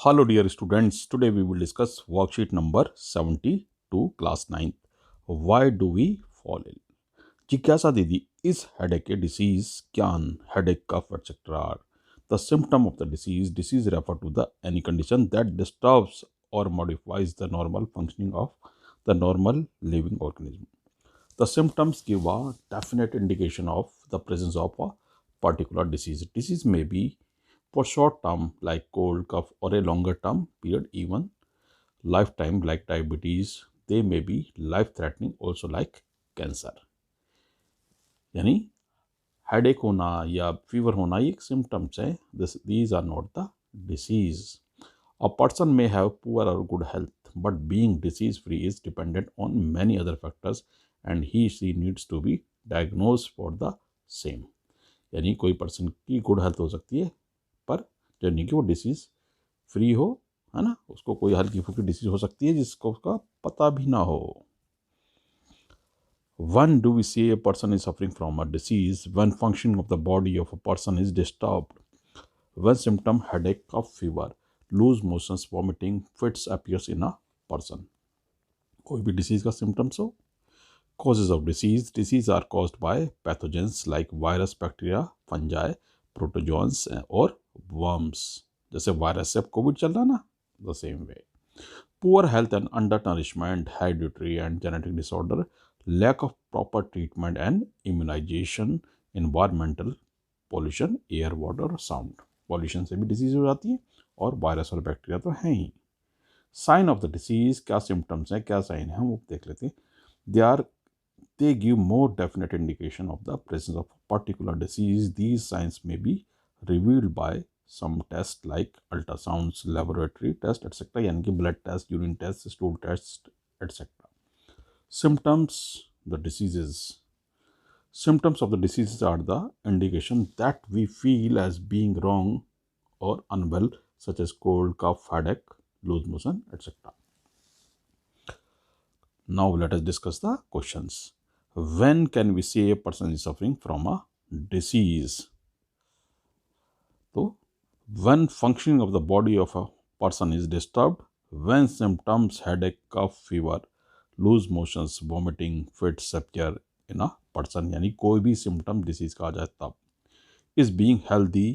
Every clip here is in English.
Hello dear students, today we will discuss worksheet number 72 class 9th. Why do we fall ill? जिज्ञासा दीदी is headache a disease? Can headache, cough, etc. are the symptom of the disease? Disease refer to the any condition that disturbs or modifies the normal functioning of the normal living organism. The symptoms give a definite indication of the presence of a particular disease. Disease may be for short term like cold, cough, or a longer term period, even lifetime like diabetes. They may be life threatening also like cancer. यानी headache होना या fever होना ये एक symptoms है. These are not the disease. A person may have poor or good health, but being disease free is dependent on many other factors and she needs to be diagnosed for the same. यानी कोई person की good health हो सकती है पर जो नहीं कि वो डिसीज़ फ्री हो, है ना, उसको कोई हल्की फुल्की डिसीज़ हो सकती है जिसको उसका पता भी ना हो. When do we say a person is suffering from a disease? When functioning of the body of a person is disturbed. When symptom headache, cough, fever, loose motions, vomiting, fits appears in a person. कोई भी disease का symptoms हो. Causes of disease. Disease are caused by pathogens like virus, bacteria, fungi, protozoans और worms. जैसे virus से अब Covid चल रहा ना, the same way. Poor health and undernourishment, hereditary and genetic disorder, lack of proper treatment and immunization, environmental pollution, air, water, sound. Pollution से भी disease हो जाती है और वायरस और बैक्टीरिया तो हैं ही. साइन ऑफ द डिसीज, क्या सिम्टम्स हैं, क्या साइन है, हम वो देख लेते हैं. They give more definite indication of the presence of a particular disease. These signs may be revealed by some tests like ultrasounds, laboratory test, etc. यानी कि blood test, urine test, stool test, etc. Symptoms, the diseases. Symptoms of the diseases are the indication that we feel as being wrong or unwell, such as cold, cough, headache, loose motion, etc. Now let us discuss the questions. When can we say a person is suffering from a disease? So, when functioning of the body of a person is disturbed, when symptoms headache, cough, fever, loose motions, vomiting, fits appear in a person, यानी कोई भी symptom disease का आ जाए तब. Is being healthy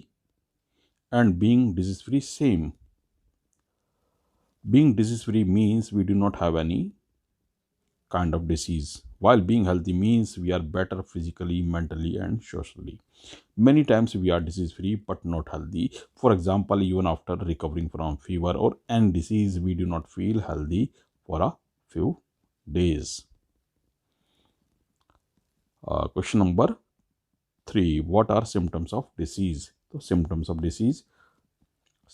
and being disease free same. Being disease free means we do not have any kind of disease, while being healthy means we are better physically, mentally, and socially. Many times we are disease free but not healthy. For example, even after recovering from fever or any disease, we do not feel healthy for a few days. Question number 3. What are symptoms of disease? So, symptoms of disease.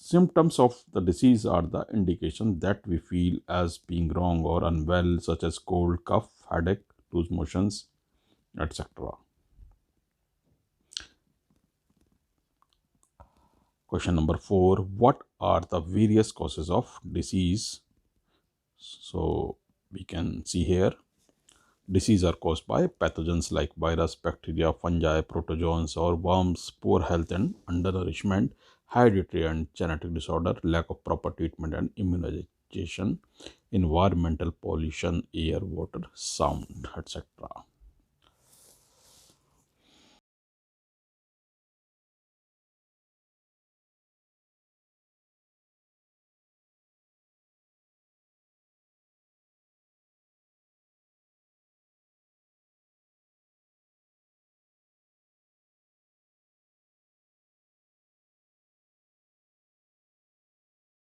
Symptoms of the disease are the indication that we feel as being wrong or unwell, such as cold, cough, headache, loose motions, etc. Question number 4. What are the various causes of disease? So we can see here. Disease are caused by pathogens like virus, bacteria, fungi, protozoans or worms, poor health and undernourishment, hereditary and genetic disorder, lack of proper treatment and immunization, environmental pollution, air, water, sound, etc.